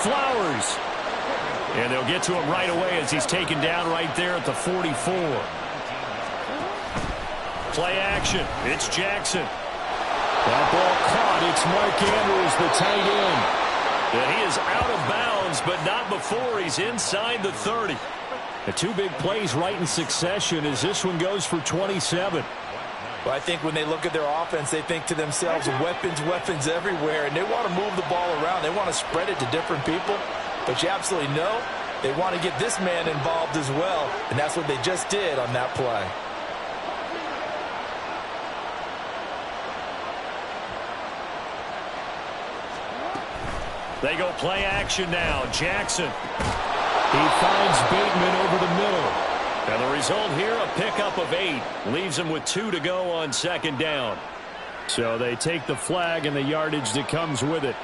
Flowers. And they'll get to him right away as he's taken down right there at the 44. Play action. It's Jackson. That ball caught. It's Mark Andrews, the tight end. And he is out of bounds, but not before he's inside the 30. The two big plays right in succession as this one goes for 27. Well, I think when they look at their offense, they think to themselves, weapons, weapons everywhere, and they want to move the ball around. They want to spread it to different people, but you absolutely know they want to get this man involved as well, and that's what they just did on that play. They go play action now. Jackson. He finds Bateman over the middle. And the result here, a pickup of 8. Leaves him with 2 to go on second down. So they take the flag and the yardage that comes with it.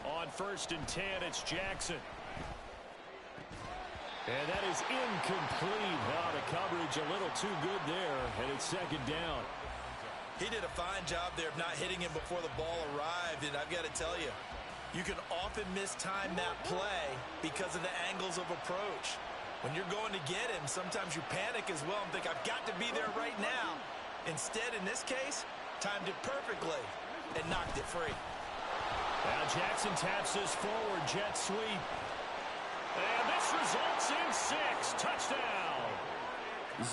On 1st and 10, it's Jackson. And that is incomplete. The coverage a little too good there, and it's second down. He did a fine job there of not hitting him before the ball arrived, and I've got to tell you, you can often mistime that play because of the angles of approach. When you're going to get him, sometimes you panic as well and think, I've got to be there right now. Instead, in this case, timed it perfectly and knocked it free. Now Jackson taps this forward, jet sweep. And this results in 6. Touchdown.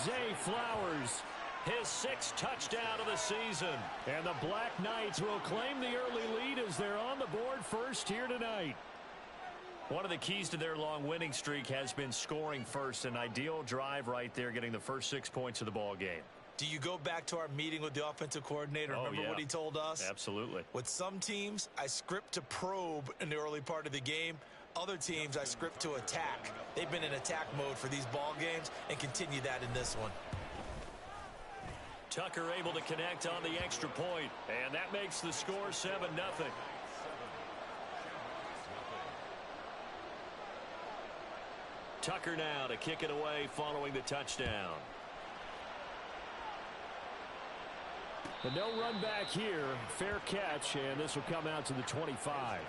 Zay Flowers, his 6th touchdown of the season. And the Black Knights will claim the early lead as they're on the board first here tonight. One of the keys to their long winning streak has been scoring first. An ideal drive right there, getting the first 6 points of the ball game. Do you go back to our meeting with the offensive coordinator? Remember what he told us? Absolutely. With some teams, I script to probe in the early part of the game. Other teams, I script to attack. They've been in attack mode for these ball games and continue that in this one. Tucker able to connect on the extra point, and that makes the score 7-0. Tucker now to kick it away following the touchdown. But no run back here. Fair catch, and this will come out to the 25.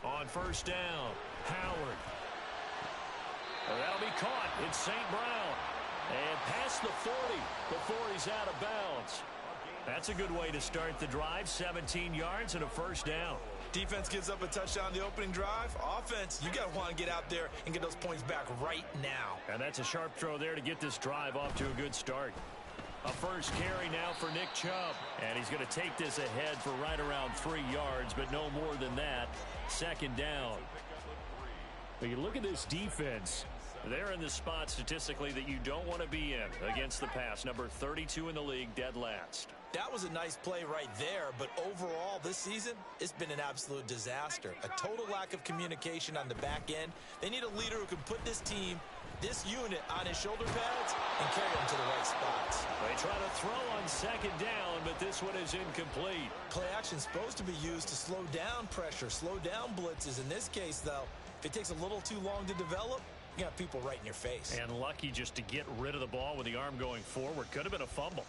On 1st down, Howard. That'll be caught. It's St. Brown. And past the 40 before he's out of bounds. That's a good way to start the drive. 17 yards and a 1st down. Defense gives up a touchdown the opening drive. Offense, you got to want to get out there and get those points back right now. And that's a sharp throw there to get this drive off to a good start. A first carry now for Nick Chubb. And he's going to take this ahead for right around 3 yards, but no more than that. 2nd down. But you look at this defense. They're in the spot statistically that you don't want to be in against the pass. Number 32 in the league, dead last. That was a nice play right there, but overall this season, it's been an absolute disaster. A total lack of communication on the back end. They need a leader who can put this team, this unit, on his shoulder pads and carry them to the right spots. They try to throw on 2nd down, but this one is incomplete. Play action is supposed to be used to slow down pressure, slow down blitzes. In this case, though, if it takes a little too long to develop, you got people right in your face. And lucky just to get rid of the ball with the arm going forward. Could have been a fumble.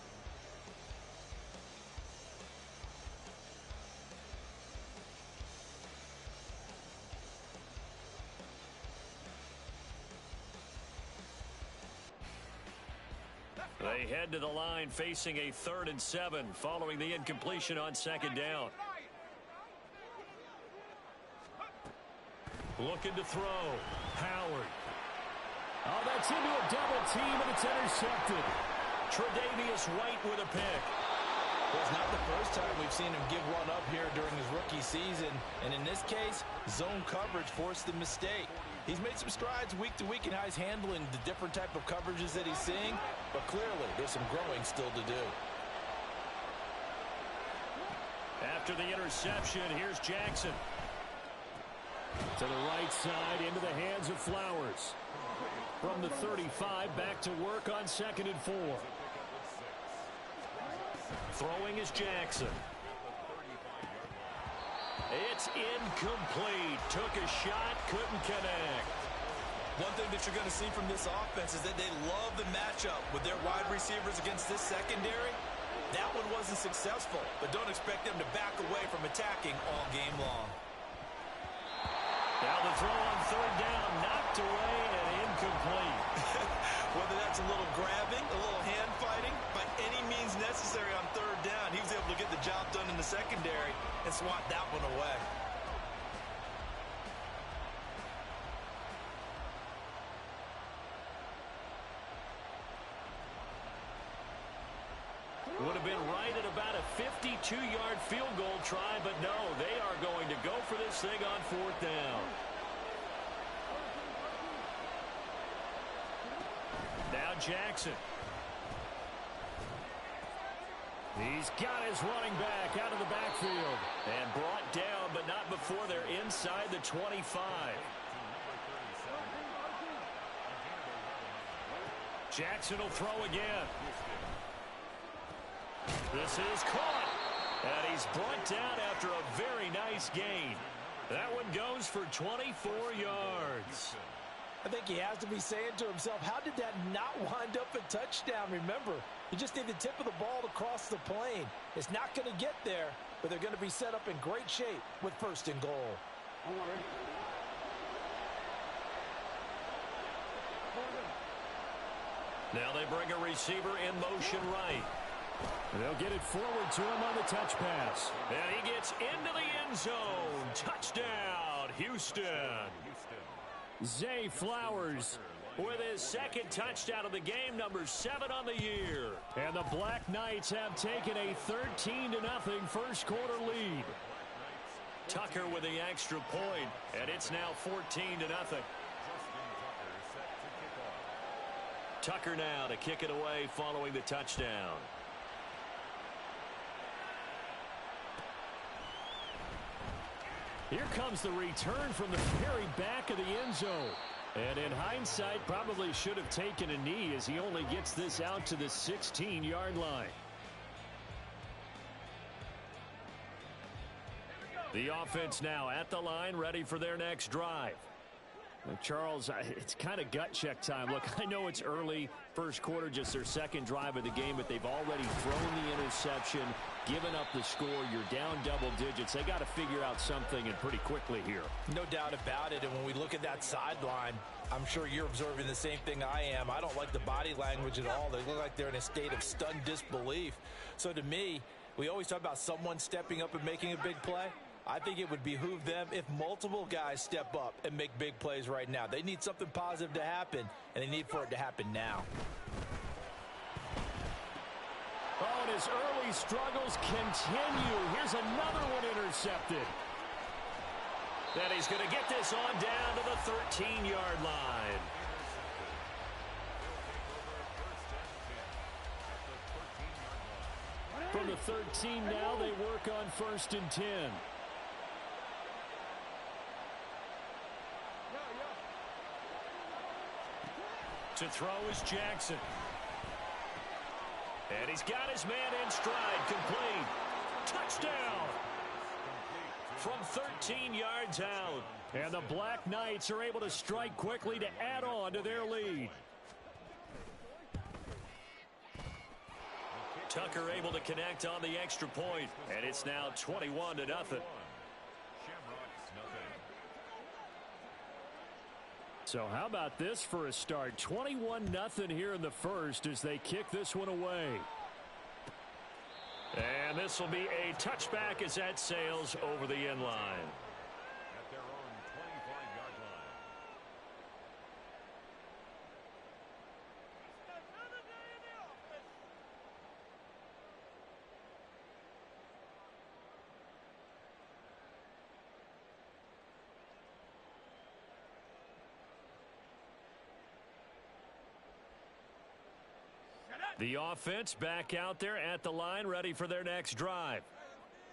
They head to the line facing a 3rd and 7 following the incompletion on 2nd down. Looking to throw. Howard. Oh, that's into a double team, and it's intercepted. Tre'Davious White with a pick. Well, it's not the first time we've seen him give one up here during his rookie season. And in this case, zone coverage forced the mistake. He's made some strides week to week in how he's handling the different type of coverages that he's seeing. But clearly, there's some growing still to do. After the interception, here's Jackson. To the right side, into the hands of Flowers. From the 35, back to work on 2nd and 4. Throwing is Jackson. It's incomplete. Took a shot, couldn't connect. One thing that you're going to see from this offense is that they love the matchup with their wide receivers against this secondary. That one wasn't successful, but don't expect them to back away from attacking all game long. Now the throw on 3rd down, knocked away and incomplete. Whether that's a little grabbing, a little hand fighting, by any means necessary on 3rd down, he was able to get the job done in the secondary and swat that one away. Would have been right at about a 52-yard field goal try, but no, they are going to go for this thing on 4th down. Now Jackson. He's got his running back out of the backfield and brought down, but not before they're inside the 25. Jackson will throw again. This is caught, and he's brought down after a very nice gain. That one goes for 24 yards. I think he has to be saying to himself, how did that not wind up a touchdown? Remember, you just need the tip of the ball to cross the plane. It's not going to get there, but they're going to be set up in great shape with 1st and goal. Now they bring a receiver in motion right. They'll get it forward to him on the touch pass. And he gets into the end zone. Touchdown, Houston. Zay Flowers with his 2nd touchdown of the game, number 7 on the year. And the Black Knights have taken a 13-0 1st quarter lead. Tucker with the extra point, and it's now 14-0. Tucker now to kick it away following the touchdown. Here comes the return from the very back of the end zone. And in hindsight, probably should have taken a knee as he only gets this out to the 16-yard line. The offense now at the line, ready for their next drive. Now, Charles, it's kind of gut check time. Look, I know it's early, 1st quarter, just their 2nd drive of the game, but they've already thrown the interception, given up the score. You're down double digits. They got to figure out something, and pretty quickly here. No doubt about it. And when we look at that sideline, I'm sure you're observing the same thing I am. I don't like the body language at all. They look like they're in a state of stunned disbelief. So to me, we always talk about someone stepping up and making a big play. I think it would behoove them if multiple guys step up and make big plays right now. They need something positive to happen, and they need for it to happen now. Oh, and his early struggles continue. Here's another one intercepted. Then he's going to get this on down to the 13-yard line. From the 13 now, they work on 1st and 10. To throw is Jackson. And he's got his man in stride, complete. Touchdown! From 13 yards out. And the Black Knights are able to strike quickly to add on to their lead. Tucker able to connect on the extra point. And it's now 21-0. So how about this for a start? 21-0 here in the 1st as they kick this one away. And this will be a touchback as that sails over the end line. At their own 25-yard The offense back out there at the line, ready for their next drive.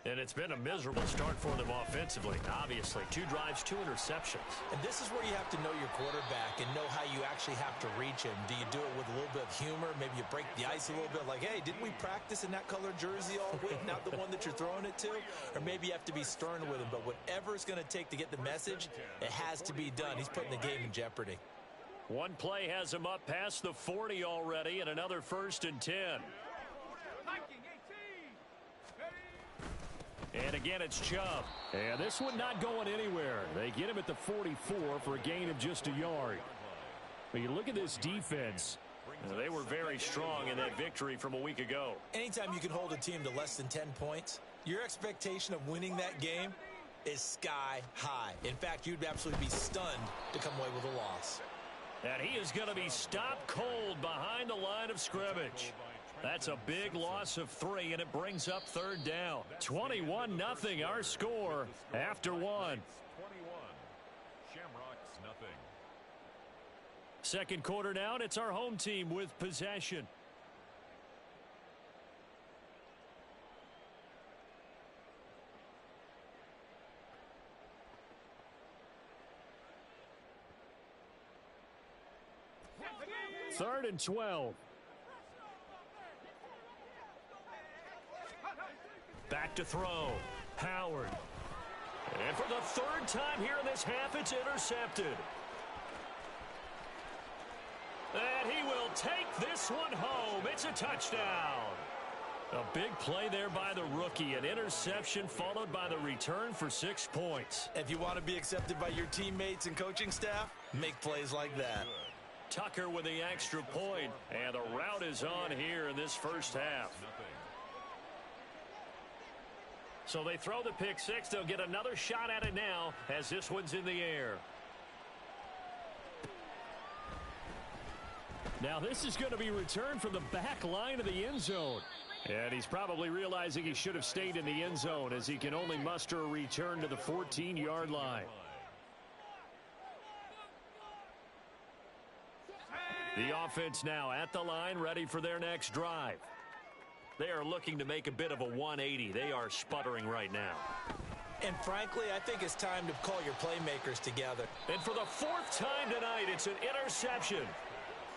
And it's been a miserable start for them offensively. Obviously, 2 drives, 2 interceptions. And this is where you have to know your quarterback and know how you actually have to reach him. Do you do it with a little bit of humor? Maybe you break the ice a little bit like, hey, didn't we practice in that color jersey all week, not the one that you're throwing it to? Or maybe you have to be stern with him. But whatever it's going to take to get the message, it has to be done. He's putting the game in jeopardy. One play has him up past the 40 already, and another 1st and 10. And again, it's Chubb. And this one not going anywhere. They get him at the 44 for a gain of just a yard. But you look at this defense. They were very strong in that victory from a week ago. Anytime you can hold a team to less than 10 points, your expectation of winning that game is sky high. In fact, you'd absolutely be stunned to come away with a loss. And he is going to be stopped cold behind the line of scrimmage. That's a big loss of 3, and it brings up 3rd down. 21-0 our score after 1. 21. Shamrocks nothing. Second quarter down, it's our home team with possession. Third and 12. Back to throw. Howard. And for the 3rd time here in this half, it's intercepted. And he will take this one home. It's a touchdown. A big play there by the rookie. An interception followed by the return for 6 points. If you want to be accepted by your teammates and coaching staff, make plays like that. Tucker with the extra point. And the route is on here in this first half. So they throw the pick 6. They'll get another shot at it now as this one's in the air. Now this is going to be returned from the back line of the end zone. And he's probably realizing he should have stayed in the end zone as he can only muster a return to the 14-yard line. The offense now at the line, ready for their next drive. They are looking to make a bit of a 180. They are sputtering right now. And frankly, I think it's time to call your playmakers together. And for the 4th time tonight, it's an interception.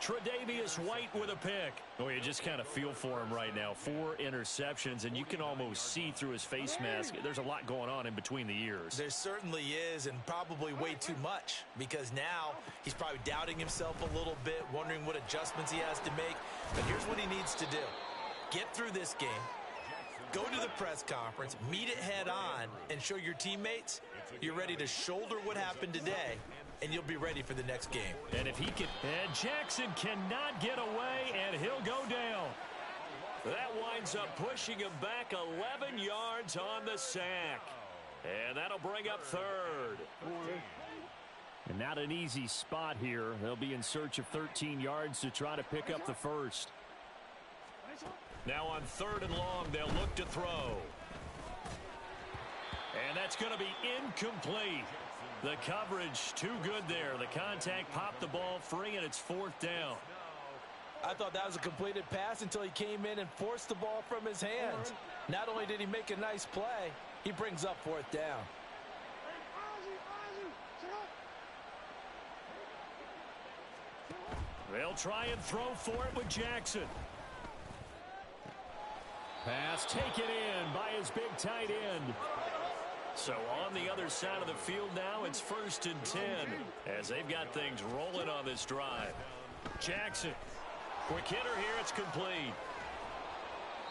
Tre'Davious White with a pick. Oh, you just kind of feel for him right now. 4 interceptions, and you can almost see through his face mask. There's a lot going on in between the ears. There certainly is, and probably way too much, because now he's probably doubting himself a little bit, wondering what adjustments he has to make. But here's what he needs to do. Get through this game, go to the press conference, meet it head on, and show your teammates you're ready to shoulder what happened today, and you'll be ready for the next game. And if he can, and Jackson cannot get away, and he'll go down. That winds up pushing him back 11 yards on the sack. And that'll bring up 3rd. And not an easy spot here. They'll be in search of 13 yards to try to pick up the 1st. Now on 3rd and long, they'll look to throw. And that's going to be incomplete. The coverage too good there. The contact popped the ball free, and it's 4th down. I thought that was a completed pass until he came in and forced the ball from his hands. Not only did he make a nice play, he brings up 4th down. They'll try and throw for it with Jackson. Pass taken in by his big tight end. So on the other side of the field now, it's 1st and 10 as they've got things rolling on this drive. Jackson, quick hitter here, it's complete.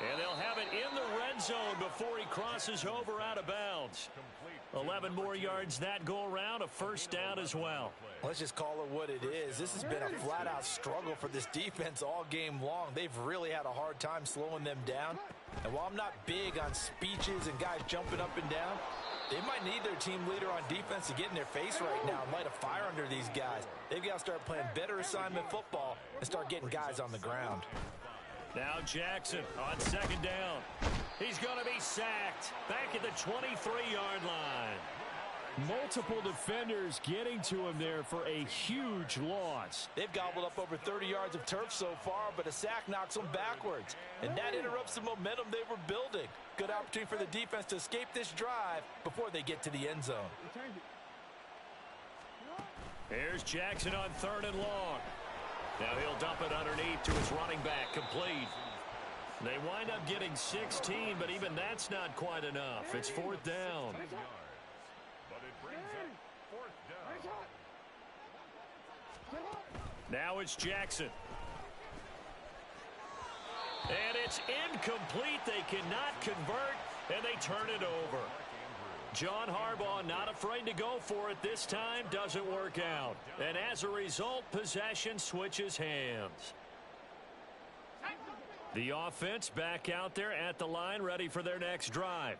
And they'll have it in the red zone before he crosses over out of bounds. 11 more yards that go around, a 1st down as well. Let's just call it what it is. This has been a flat-out struggle for this defense all game long. They've really had a hard time slowing them down. And while I'm not big on speeches and guys jumping up and down, they might need their team leader on defense to get in their face right now and light a fire under these guys. They've got to start playing better assignment football and start getting guys on the ground. Now Jackson on 2nd down. He's going to be sacked back at the 23-yard line. Multiple defenders getting to him there for a huge loss. They've gobbled up over 30 yards of turf so far, but a sack knocks them backwards. And that interrupts the momentum they were building. Good opportunity for the defense to escape this drive before they get to the end zone. Here's Jackson on 3rd and long. Now he'll dump it underneath to his running back, complete. They wind up getting 16, but even that's not quite enough. It's 4th down. Now it's Jackson. And it's incomplete. They cannot convert, and they turn it over. John Harbaugh not afraid to go for it this time. Doesn't work out. And as a result, possession switches hands. The offense back out there at the line, ready for their next drive.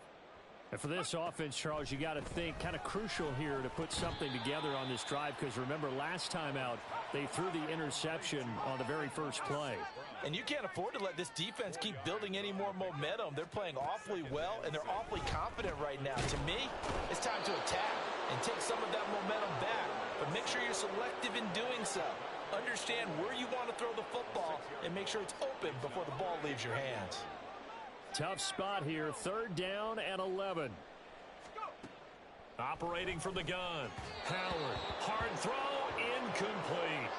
And for this offense, Charles, you got to think kind of crucial here to put something together on this drive, because remember last time out they threw the interception on the very first play. And you can't afford to let this defense keep building any more momentum. They're playing awfully well, and they're awfully confident right now. To me, it's time to attack and take some of that momentum back, but make sure you're selective in doing so. Understand where you want to throw the football and make sure it's open before the ball leaves your hands. Tough spot here, 3rd down and 11. Operating from the gun. Howard, hard throw, incomplete.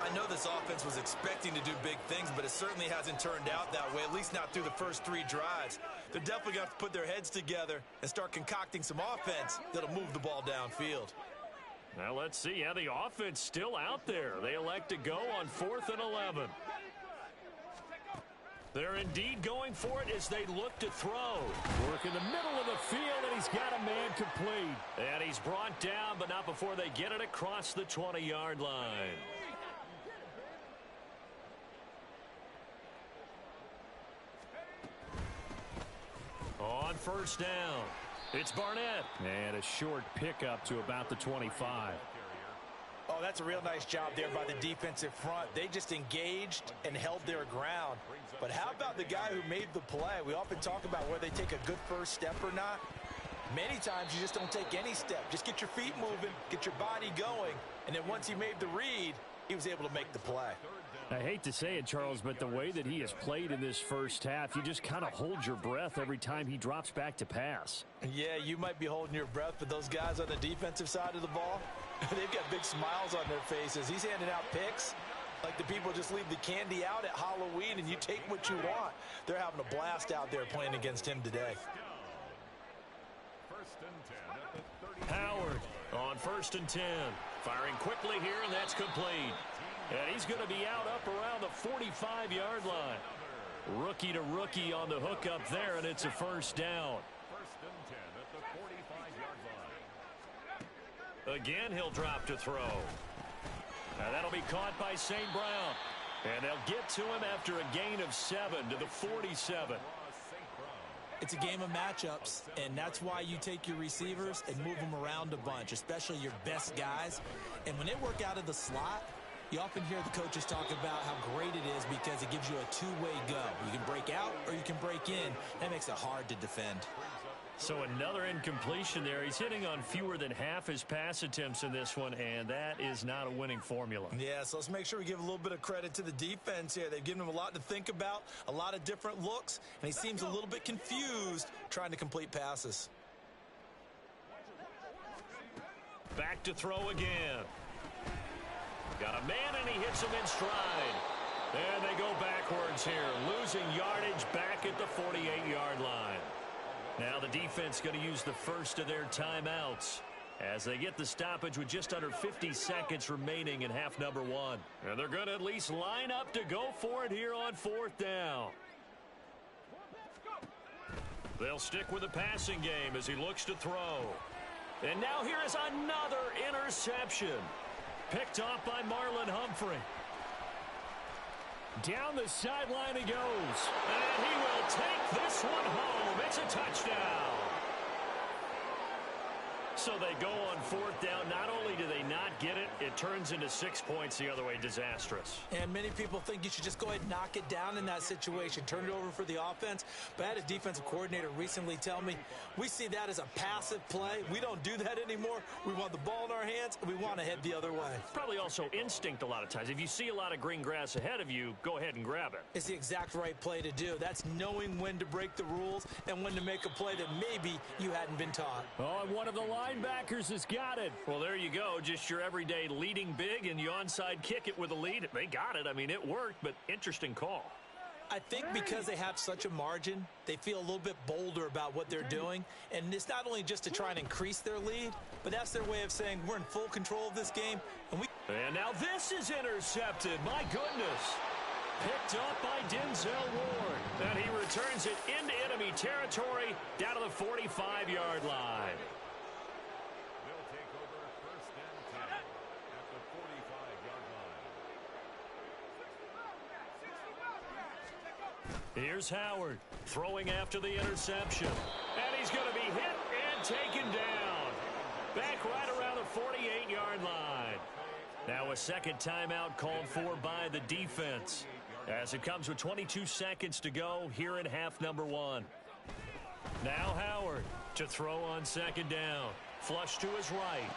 I know this offense was expecting to do big things, but it certainly hasn't turned out that way, at least not through the first 3 drives. They're definitely going to have to put their heads together and start concocting some offense that'll move the ball downfield. Now let's see how the offense still out there. They elect to go on 4th and 11. They're indeed going for it as they look to throw. Work in the middle of the field, and he's got a man complete. And he's brought down, but not before they get it across the 20-yard line. On 1st down, it's Barnett. And a short pickup to about the 25. Oh, that's a real nice job there by the defensive front. They just engaged and held their ground. But how about the guy who made the play? We often talk about whether they take a good first step or not. Many times you just don't take any step. Just get your feet moving, get your body going, and then once he made the read, he was able to make the play. I hate to say it, Charles, but the way that he has played in this first half, you just kind of hold your breath every time he drops back to pass. Yeah, you might be holding your breath, but those guys on the defensive side of the ball, they've got big smiles on their faces. He's handing out picks like the people just leave the candy out at Halloween and you take what you want. They're having a blast out there playing against him today. Howard on 1st and 10. Firing quickly here, and that's complete. And he's going to be out up around the 45-yard line. Rookie to rookie on the hook up there, and it's a 1st down. Again, he'll drop to throw. Now that'll be caught by St. Brown. And they'll get to him after a gain of 7 to the 47. It's a game of matchups, and that's why you take your receivers and move them around a bunch, especially your best guys. And when they work out of the slot, you often hear the coaches talk about how great it is because it gives you a two-way go. You can break out or you can break in. That makes it hard to defend. So another incompletion there. He's hitting on fewer than half his pass attempts in this one, and that is not a winning formula. Yeah, so let's make sure we give a little bit of credit to the defense here. They've given him a lot to think about, a lot of different looks, and he seems a little bit confused trying to complete passes. Back to throw again. Got a man, and he hits him in stride. And they go backwards here, losing yardage back at the 48-yard line. Now the defense going to use the first of their timeouts as they get the stoppage with just under 50 seconds remaining in half number 1. And they're going to at least line up to go for it here on 4th down. They'll stick with the passing game as he looks to throw. And now here is another interception. Picked off by Marlon Humphrey. Down the sideline he goes. And he will take this one home. It's a touchdown. So they go on 4th down. Not only do they not get it, it turns into 6 points the other way. Disastrous. And many people think you should just go ahead and knock it down in that situation. Turn it over for the offense. But I had a defensive coordinator recently tell me, we see that as a passive play. We don't do that anymore. We want the ball in our hands, and we want to head the other way. Probably also instinct a lot of times. If you see a lot of green grass ahead of you, go ahead and grab it. It's the exact right play to do. That's knowing when to break the rules and when to make a play that maybe you hadn't been taught. Oh, and one of the linebackers has got it. Well, there you go. Just your everyday leading big, and you onside kick it with a lead. They got it. I mean, it worked, but interesting call. I think because they have such a margin, they feel a little bit bolder about what they're doing. And it's not only just to try and increase their lead, but that's their way of saying we're in full control of this game. And now this is intercepted. My goodness. Picked up by Denzel Ward. And he returns it into enemy territory down to the 45-yard line. They'll take over 1st and 10 at the 45-yard line. Here's Howard throwing after the interception. And he's going to be hit and taken down. Back right around the 48-yard line. Now a second timeout called for by the defense, as it comes with 22 seconds to go here in half number 1. Now Howard to throw on 2nd down. Flush to his right.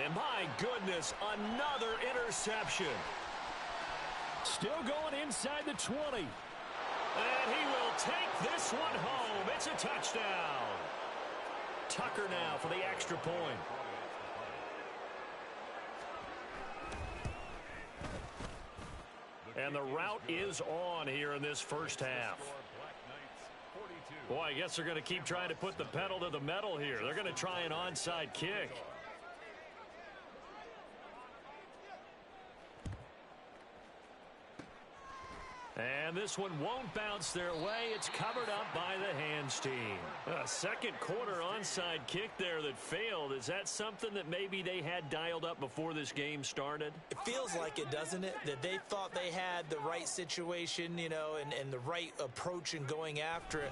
And my goodness, another interception. Still going inside the 20. And he will take this one home. It's a touchdown. Tucker now for the extra point. And the route is on here in this first half. Boy, I guess they're going to keep trying to put the pedal to the metal here. They're going to try an onside kick. And this one won't bounce their way. It's covered up by the hands team. A second quarter onside kick there that failed. Is that something that maybe they had dialed up before this game started? It feels like it, doesn't it? That they thought they had the right situation, you know, and the right approach in going after it.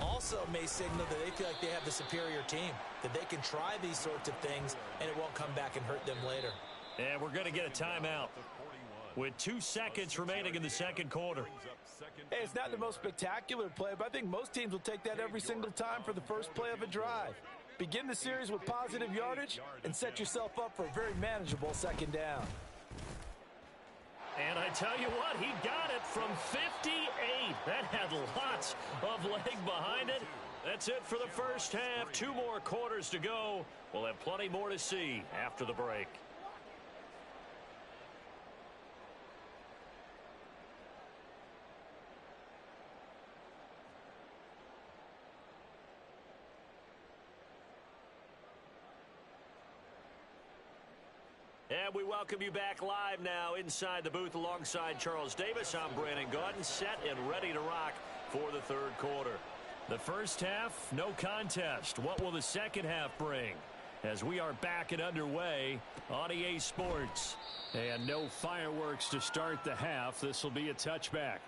Also may signal that they feel like they have the superior team, that they can try these sorts of things and it won't come back and hurt them later. And we're going to get a timeout with 2 seconds remaining in the second quarter. Hey, it's not the most spectacular play, but I think most teams will take that every single time for the first play of a drive. Begin the series with positive yardage and set yourself up for a very manageable 2nd down. And I tell you what, he got it from 58. That had lots of leg behind it. That's it for the first half. 2 more quarters to go. We'll have plenty more to see after the break. And we welcome you back live now inside the booth alongside Charles Davis. I'm Brandon Gaudin, set and ready to rock for the third quarter. The first half, no contest. What will the second half bring? As we are back and underway on EA Sports. And no fireworks to start the half. This will be a touchback.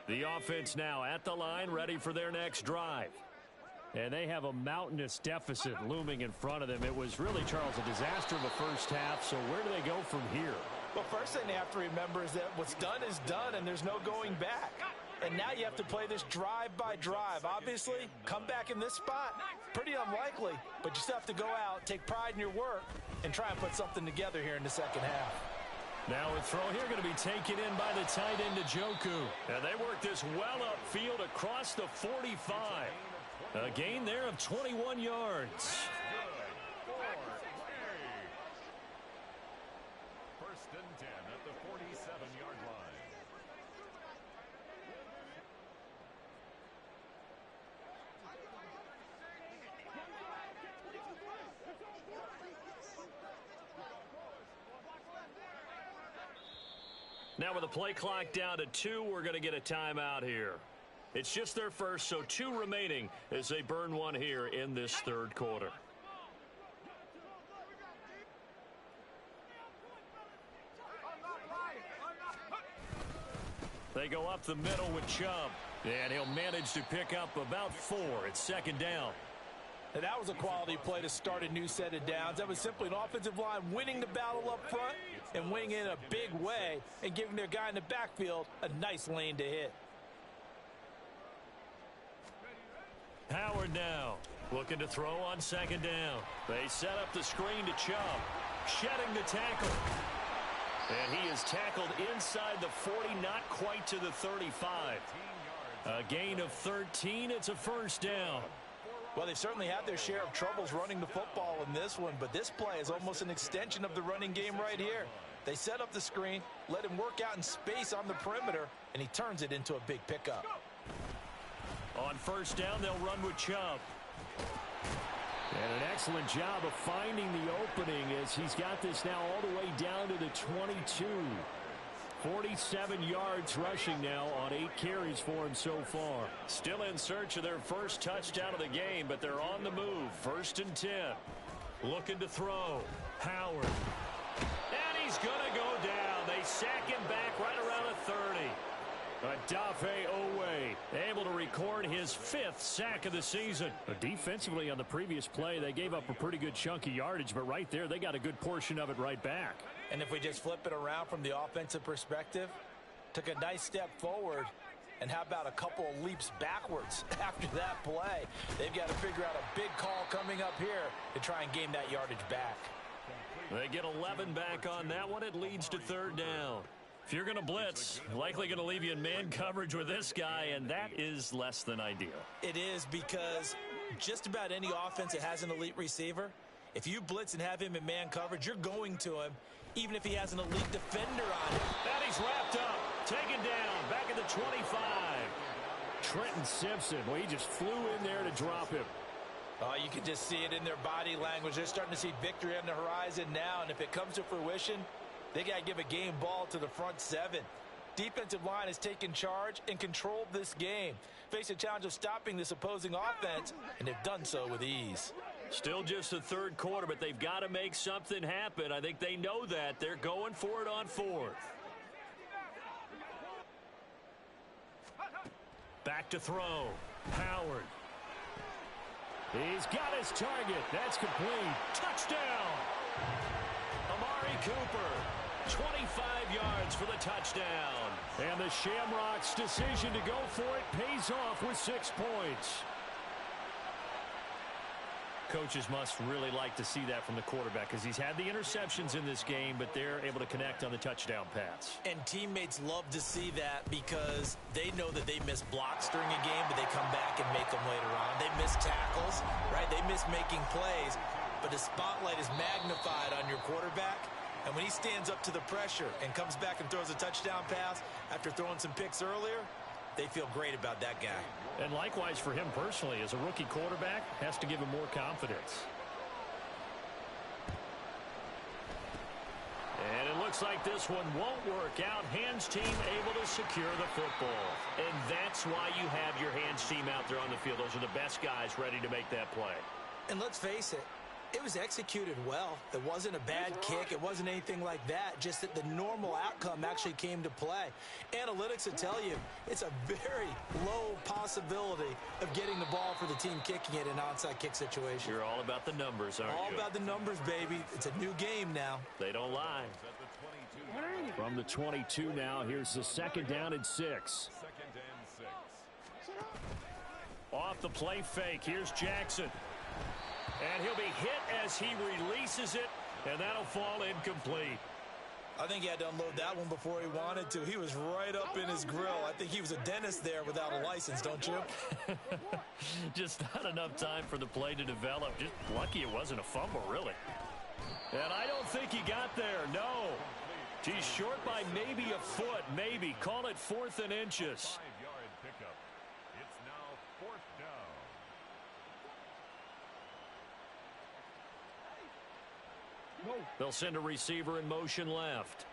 The offense now at the line, ready for their next drive. And they have a mountainous deficit looming in front of them. It was really, Charles, a disaster of a first half. So where do they go from here? Well, first thing they have to remember is that what's done is done, and there's no going back. And now you have to play this drive by drive. Obviously, come back in this spot, pretty unlikely. But you still have to go out, take pride in your work, and try and put something together here in the second half. Now a throw here going to be taken in by the tight end, Njoku. And they work this well upfield across the 45. A gain there of 21 yards. First and 10 at the 47-yard line. Now with the play clock down to 2, we're going to get a timeout here. It's just their first, so 2 remaining as they burn one here in this third quarter. They go up the middle with Chubb. And he'll manage to pick up about 4 at second down. And that was a quality play to start a new set of downs. That was simply an offensive line winning the battle up front and winning it in a big way and giving their guy in the backfield a nice lane to hit. Howard now looking to throw on second down. They set up the screen to Chubb. Shedding the tackle. And he is tackled inside the 40, not quite to the 35. A gain of 13. It's a first down. Well, they've certainly had their share of troubles running the football in this one, but this play is almost an extension of the running game right here. They set up the screen, let him work out in space on the perimeter, and he turns it into a big pickup. On first down, they'll run with Chubb. And an excellent job of finding the opening as he's got this now all the way down to the 22. 47 yards rushing now on 8 carries for him so far. Still in search of their first touchdown of the game, but they're on the move. First and 10. Looking to throw. Howard. And he's going to go down. They sack him back right around the 30. Adafe Owe able to record his 5th sack of the season. Defensively on the previous play, they gave up a pretty good chunk of yardage, but right there, they got a good portion of it right back. And if we just flip it around from the offensive perspective, took a nice step forward, and how about a couple of leaps backwards after that play? They've got to figure out a big call coming up here to try and gain that yardage back. They get 11 back on that one. It leads to third down. If you're going to blitz, likely going to leave you in man coverage with this guy, and that is less than ideal. It is, because just about any offense that has an elite receiver, if you blitz and have him in man coverage, you're going to him, even if he has an elite defender on him. And he's wrapped up, taken down, back at the 25. Trenton Simpson, well, he just flew in there to drop him. Oh, you can just see it in their body language. They're starting to see victory on the horizon now, and if it comes to fruition, they got to give a game ball to the front 7. Defensive line has taken charge and controlled this game. Face a challenge of stopping this opposing offense, and they've done so with ease. Still just the third quarter, but they've got to make something happen. I think they know that. They're going for it on 4th. Back to throw. Howard. He's got his target. That's complete. Touchdown. Amari Cooper. 25 yards for the touchdown. And the Shamrocks' decision to go for it pays off with 6 points. Coaches must really like to see that from the quarterback because he's had the interceptions in this game, but they're able to connect on the touchdown pass. And teammates love to see that because they know that they miss blocks during a game, but they come back and make them later on. They miss tackles, right? They miss making plays, but the spotlight is magnified on your quarterback. And when he stands up to the pressure and comes back and throws a touchdown pass after throwing some picks earlier, they feel great about that guy. And likewise for him personally, as a rookie quarterback, has to give him more confidence. And it looks like this one won't work out. Hands team able to secure the football. And that's why you have your hands team out there on the field. Those are the best guys ready to make that play. And let's face it, it was executed well. It wasn't a bad kick. It wasn't anything like that. Just that the normal outcome actually came to play. Analytics will tell you it's a very low possibility of getting the ball for the team kicking it in an onside kick situation. You're all about the numbers, aren't you? All about the numbers, baby. It's a new game now. They don't lie. From the 22 now, here's the second down and 6. Off the play fake, here's Jackson. And he'll be hit as he releases it, and that'll fall incomplete. I think he had to unload that one before he wanted to. He was right up in his grill. I think he was a dentist there without a license, don't you? Just not enough time for the play to develop. Just lucky it wasn't a fumble, really. And I don't think he got there, no. He's short by maybe a foot, maybe. Call it 4th and inches. 5-yard pickup. It's now 4th down. They'll send a receiver in motion left.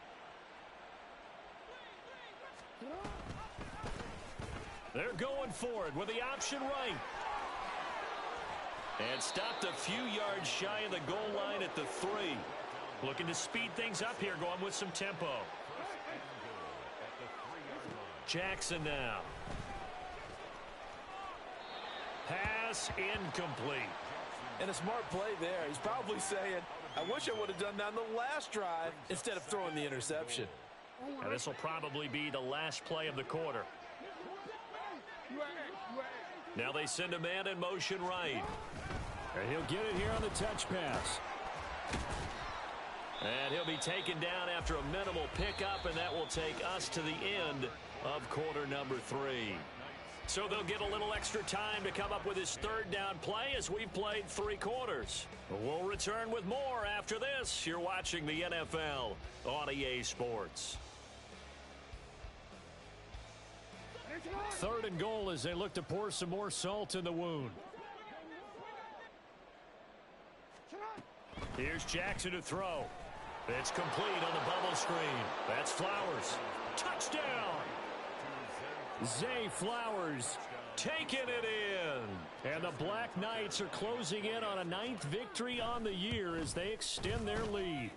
They're going for it with the option right. And stopped a few yards shy of the goal line at the 3. Looking to speed things up here, going with some tempo. Jackson now. Pass incomplete. And a smart play there. He's probably saying, I wish I would have done that on the last drive instead of throwing the interception. And this will probably be the last play of the quarter. Now they send a man in motion right. And he'll get it here on the touch pass. And he'll be taken down after a minimal pickup, and that will take us to the end of quarter number 3. So they'll get a little extra time to come up with his third down play as we've played 3 quarters. We'll return with more after this. You're watching the NFL on EA Sports. 3rd and goal as they look to pour some more salt in the wound. Here's Jackson to throw. It's complete on the bubble screen. That's Flowers. Touchdown! Zay Flowers taking it in. And the Black Knights are closing in on a 9th victory on the year as they extend their lead.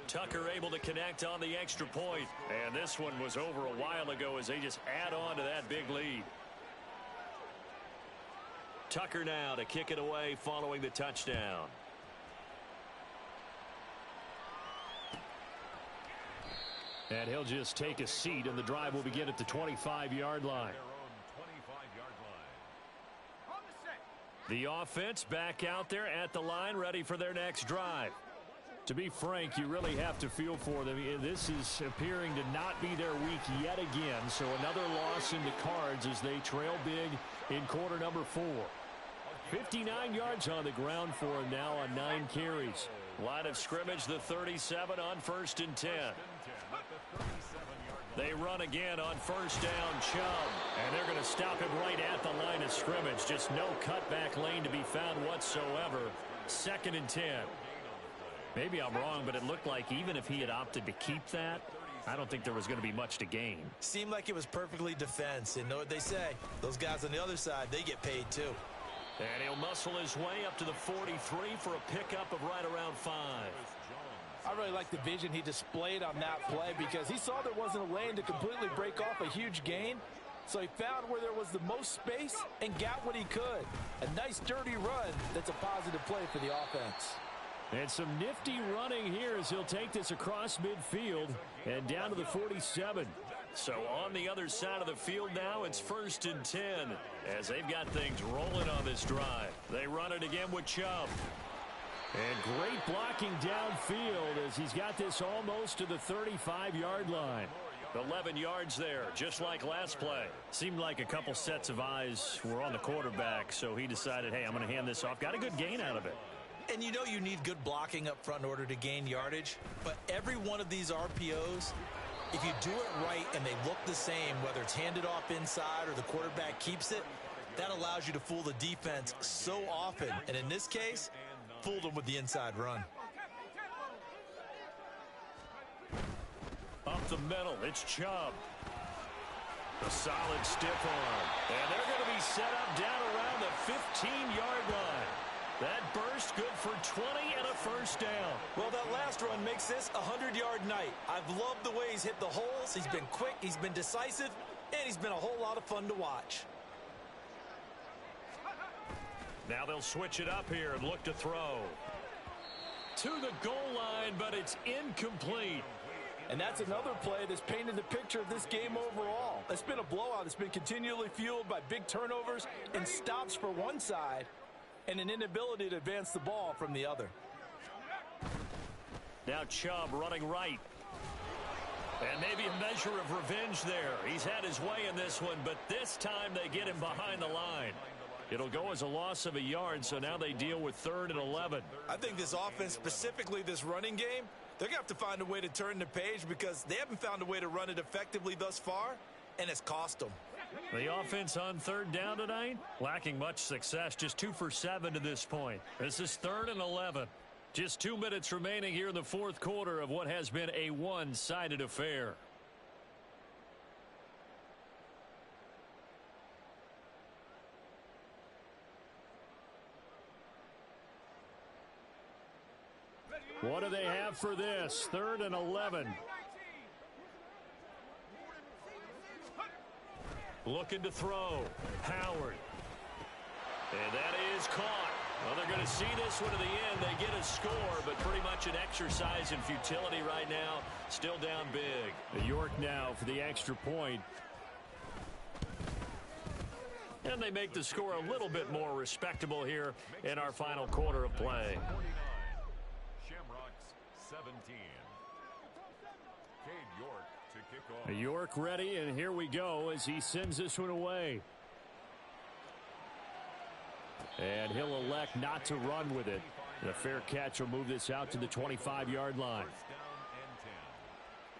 Tucker able to connect on the extra point. And this one was over a while ago as they just add on to that big lead. Tucker now to kick it away following the touchdown. And he'll just take a seat, and the drive will begin at the 25-yard line. The offense back out there at the line, ready for their next drive. To be frank, you really have to feel for them. This is appearing to not be their week yet again. So another loss in the cards as they trail big in quarter number 4. 59 yards on the ground for him now on 9 carries. Line of scrimmage, the 37 on 1st and 10. They run again on 1st down, Chubb. And they're going to stop him right at the line of scrimmage. Just no cutback lane to be found whatsoever. 2nd and 10. Maybe I'm wrong, but it looked like even if he had opted to keep that, I don't think there was going to be much to gain. Seemed like it was perfectly defense. And know what they say? Those guys on the other side, they get paid too. And he'll muscle his way up to the 43 for a pickup of right around 5. I really like the vision he displayed on that play because he saw there wasn't a lane to completely break off a huge gain. So he found where there was the most space and got what he could. A nice dirty run that's a positive play for the offense. And some nifty running here as he'll take this across midfield and down to the 47. So on the other side of the field now, it's 1st and 10 as they've got things rolling on this drive. They run it again with Chubb. And great blocking downfield as he's got this almost to the 35-yard line. 11 yards there, just like last play. Seemed like a couple sets of eyes were on the quarterback, so he decided, hey, I'm going to hand this off. Got a good gain out of it. And you know you need good blocking up front in order to gain yardage. But every one of these RPOs, if you do it right and they look the same, whether it's handed off inside or the quarterback keeps it, that allows you to fool the defense so often. And in this case, fooled them with the inside run. Up the middle, it's Chubb. A solid stiff arm. And they're going to be set up down around the 15-yard line. That burst good for 20 and a 1st down. Well, that last run makes this a 100-yard night. I've loved the way he's hit the holes. He's been quick, he's been decisive, and he's been a whole lot of fun to watch. Now they'll switch it up here and look to throw. To the goal line, but it's incomplete. And that's another play that's painted the picture of this game overall. It's been a blowout. It's been continually fueled by big turnovers and stops for one side and an inability to advance the ball from the other. Now Chubb running right. And maybe a measure of revenge there. He's had his way in this one, but this time they get him behind the line. It'll go as a loss of a yard, so now they deal with 3rd and 11. I think this offense, specifically this running game, they're going to have to find a way to turn the page because they haven't found a way to run it effectively thus far, and it's cost them. The offense on 3rd down tonight, lacking much success, just 2 for 7 to this point. This is 3rd and 11. Just 2 minutes remaining here in the 4th quarter of what has been a one-sided affair. What do they have for this? 3rd and 11. Looking to throw. Howard. And that is caught. Well, they're going to see this one to the end. They get a score, but pretty much an exercise in futility right now. Still down big. York now for the extra point. And they make the score a little bit more respectable here in our final quarter of play. 49. Shamrocks 17. Cade York to kick off. York ready, and here we go as he sends this one away. And he'll elect not to run with it. And a fair catch will move this out to the 25-yard line. First down and 10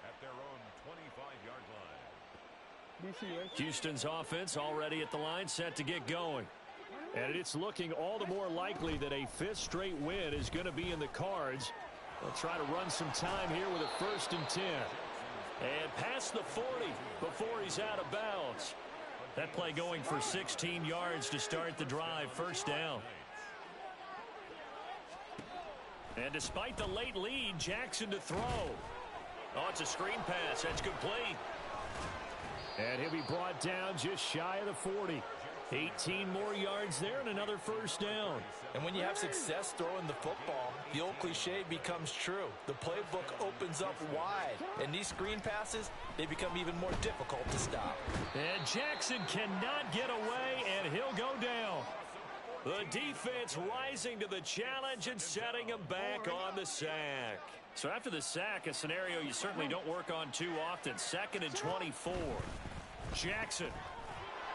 at their own 25-yard line. Houston's offense already at the line, set to get going. And it's looking all the more likely that a fifth straight win is going to be in the cards. They'll try to run some time here with a 1st and 10. And past the 40 before he's out of bounds. That play going for 16 yards to start the drive. First down. And despite the late lead, Jackson to throw. Oh, it's a screen pass. That's complete. And he'll be brought down just shy of the 40. 18 more yards there and another first down. And when you have success throwing the football, the old cliche becomes true. The playbook opens up wide. And these screen passes, they become even more difficult to stop. And Jackson cannot get away, and he'll go down. The defense rising to the challenge and setting him back on the sack. So after the sack, a scenario you certainly don't work on too often. 2nd and 24. Jackson.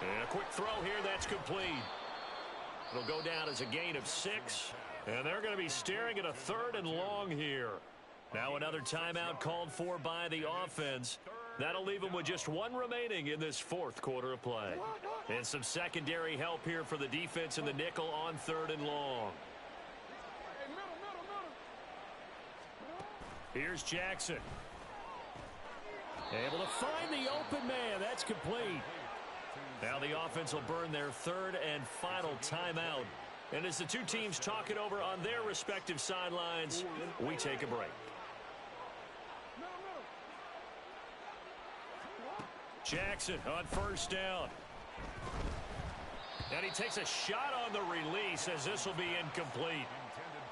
And a quick throw here, that's complete. It'll go down as a gain of 6. And they're going to be staring at a 3rd and long here. Now another timeout called for by the offense. That'll leave them with just 1 remaining in this 4th quarter of play. And some secondary help here for the defense in the nickel on 3rd and long. Here's Jackson. Able to find the open man. That's complete. Now the offense will burn their 3rd and final timeout. And as the two teams talk it over on their respective sidelines, we take a break. Jackson on first down. And he takes a shot on the release as this will be incomplete.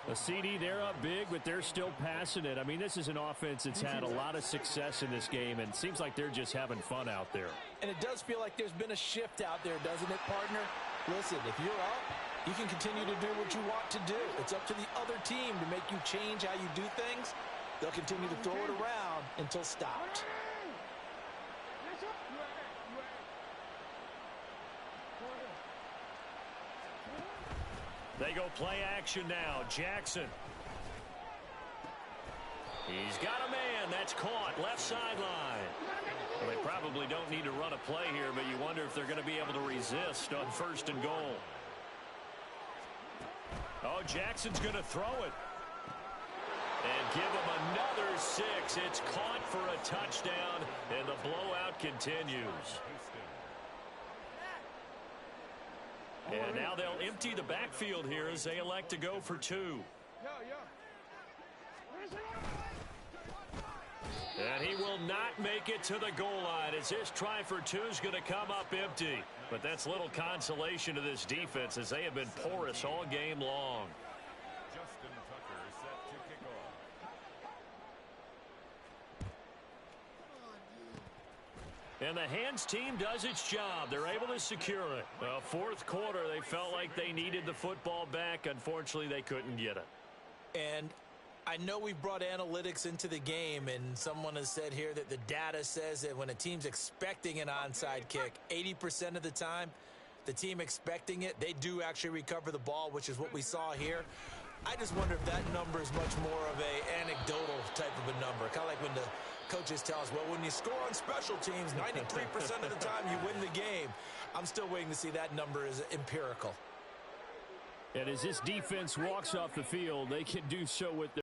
A CD, they're up big, but they're still passing it. I mean, this is an offense that's had a lot of success in this game, and it seems like they're just having fun out there. And it does feel like there's been a shift out there, doesn't it, partner? Listen, if you're up, you can continue to do what you want to do. It's up to the other team to make you change how you do things. They'll continue to throw it around until stopped. They go play action now. Jackson. He's got a man. That's caught. Left sideline. Well, they probably don't need to run a play here, but you wonder if they're going to be able to resist on 1st and goal. Oh, Jackson's going to throw it. And give him another 6. It's caught for a touchdown, and the blowout continues. And now they'll empty the backfield here as they elect to go for 2. And he will not make it to the goal line as this try for 2 is going to come up empty. But that's little consolation to this defense as they have been porous all game long. Justin Tucker set to kick off. And the hands team does its job. They're able to secure it. 4th quarter, they felt like they needed the football back. Unfortunately, they couldn't get it. And I know we've brought analytics into the game, and someone has said here that the data says that when a team's expecting an onside kick, 80% of the time, the team expecting it, they do actually recover the ball, which is what we saw here. I just wonder if that number is much more of a anecdotal type of a number. Kind of like when the coaches tell us, well, when you score on special teams, 93% of the time you win the game. I'm still waiting to see that number is empirical. And as this defense walks off the field, they can do so with